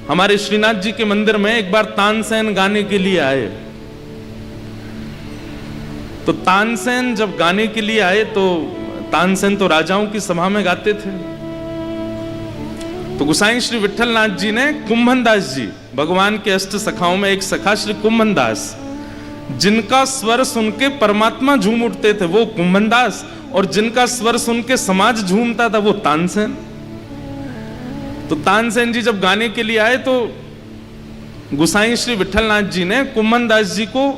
हमारे श्रीनाथ जी के मंदिर में एक बार तानसेन गाने के लिए आए। तो तानसेन जब गाने के लिए आए तो तानसेन तो राजाओं की सभा में गाते थे। तो गोसाई श्री विठलनाथ जी ने कुंभनदास जी, भगवान के अष्ट सखाओं में एक सखा श्री कुंभनदास, जिनका स्वर सुन के परमात्मा झूम उठते थे वो कुंभनदास, और जिनका स्वर सुन के समाज झूमता था वो तानसेन। तो तानसेन जी जब गाने के लिए आए तो गोसाई श्री विठलनाथ जी ने कुंभनदास जी को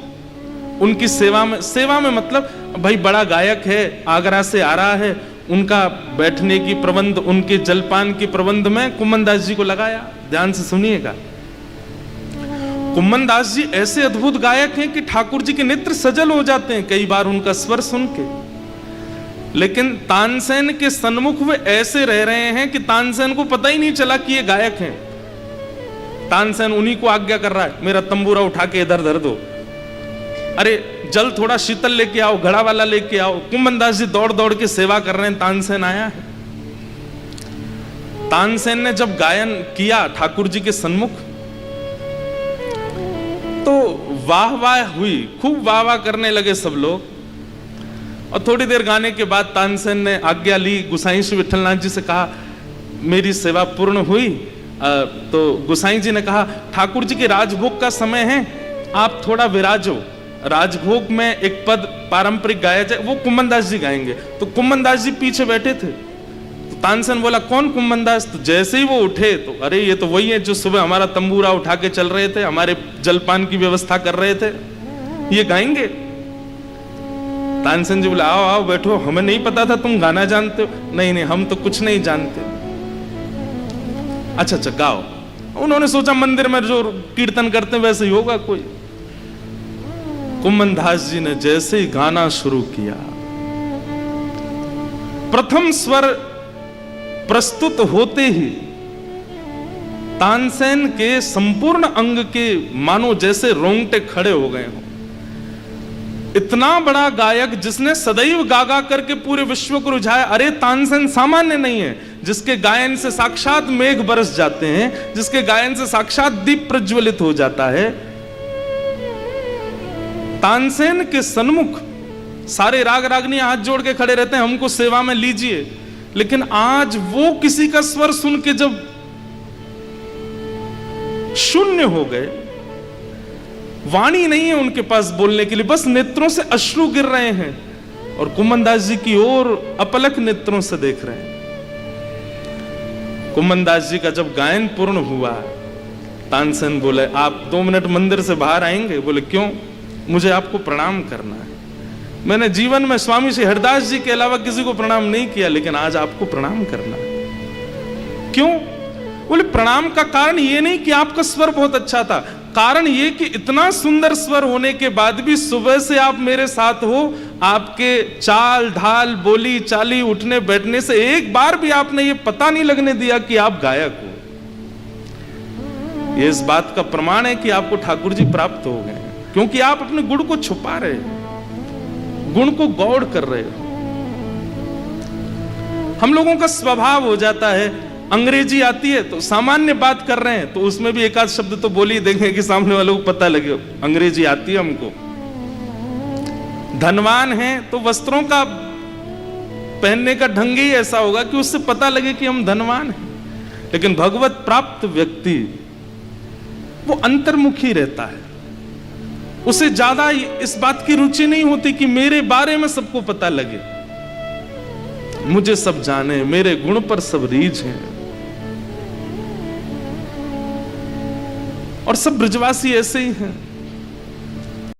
उनकी सेवा में मतलब भाई बड़ा गायक है, आगरा से आ रहा है, उनका बैठने की प्रबंध, उनके जलपान की प्रबंध में कुंभनदास जी को लगाया। ध्यान से सुनिएगा, कुंभनदास जी ऐसे अद्भुत गायक हैं कि ठाकुर जी के नेत्र सजल हो जाते हैं कई बार उनका स्वर सुन के। लेकिन तानसेन के सन्मुख वे ऐसे रह रहे हैं कि तानसेन को पता ही नहीं चला कि ये गायक हैं। तानसेन उन्हीं को आज्ञा कर रहा है, मेरा तंबूरा उठा के इधर धर दो, अरे जल थोड़ा शीतल लेके आओ, घड़ा वाला लेके आओ। कुंभनदास जी दौड़ दौड़ के सेवा कर रहे हैं, तानसेन आया है। तानसेन ने जब गायन किया ठाकुर जी के सन्मुख तो वाह वाह हुई, खूब वाह वाह करने लगे सब लोग। और थोड़ी देर गाने के बाद तानसेन ने आज्ञा ली, गोसाई श्री विठलनाथ जी से कहा मेरी सेवा पूर्ण हुई। तो गोसाई जी ने कहा ठाकुर जी के राजभोग का समय है, आप थोड़ा विराजो, राजभोग में एक पद पारंपरिक गाया जाए, वो कुंभनदास जी गाएंगे। तो कुंभनदास जी पीछे बैठे थे। तो तानसेन बोला कौन कुंभनदास? तो जैसे ही वो उठे तो अरे ये तो वही है जो सुबह हमारा तंबूरा उठा के चल रहे थे, हमारे जलपान की व्यवस्था कर रहे थे, ये गाएंगे। तानसेन जी बोला आओ आओ बैठो, हमें नहीं पता था तुम गाना जानते हो। नहीं नहीं हम तो कुछ नहीं जानते। अच्छा अच्छा गाओ। उन्होंने सोचा मंदिर में जो कीर्तन करते हैं वैसे ही होगा कोई। कुंभनदास जी ने जैसे ही गाना शुरू किया, प्रथम स्वर प्रस्तुत होते ही तानसेन के संपूर्ण अंग के मानो जैसे रोंगटे खड़े हो गए हों। इतना बड़ा गायक जिसने सदैव गागा करके पूरे विश्व को रुझाया। अरे तानसेन सामान्य नहीं है, जिसके गायन से साक्षात मेघ बरस जाते हैं, जिसके गायन से साक्षात दीप प्रज्वलित हो जाता है। तानसेन के सन्मुख सारे राग रागनी हाथ जोड़ के खड़े रहते हैं, हमको सेवा में लीजिए। लेकिन आज वो किसी का स्वर सुन के जब शून्य हो गए, वाणी नहीं है उनके पास बोलने के लिए, बस नेत्रों से अश्रु गिर रहे हैं और कुंभनदास जी की ओर अपलक नेत्रों से देख रहे हैं। कुंभनदास जी का जब गायन पूर्ण हुआ, तानसेन बोले आप 2 मिनट मंदिर से बाहर आएंगे? बोले क्यों? मुझे आपको प्रणाम करना है। मैंने जीवन में स्वामी श्री हरिदास जी के अलावा किसी को प्रणाम नहीं किया, लेकिन आज आपको प्रणाम करना है। क्यों? बोले प्रणाम का कारण ये नहीं कि आपका स्वर बहुत अच्छा था, कारण ये कि इतना सुंदर स्वर होने के बाद भी सुबह से आप मेरे साथ हो, आपके चाल ढाल बोली चाली उठने बैठने से एक बार भी आपने ये पता नहीं लगने दिया कि आप गायक हो। ये इस बात का प्रमाण है कि आपको ठाकुर जी प्राप्त हो गए, क्योंकि आप अपने गुण को छुपा रहे हो, गुण को गौड़ कर रहे हो। हम लोगों का स्वभाव हो जाता है, अंग्रेजी आती है तो सामान्य बात कर रहे हैं तो उसमें भी एक आध शब्द तो बोल ही देंगे कि सामने वालों को पता लगे अंग्रेजी आती है हमको। धनवान है तो वस्त्रों का पहनने का ढंग ही ऐसा होगा कि उससे पता लगे कि हम धनवान हैं। लेकिन भगवत प्राप्त व्यक्ति वो अंतर्मुखी रहता है, उसे ज्यादा इस बात की रुचि नहीं होती कि मेरे बारे में सबको पता लगे, मुझे सब जाने, मेरे गुण पर सब रीझ है। और सब ब्रजवासी ऐसे ही हैं।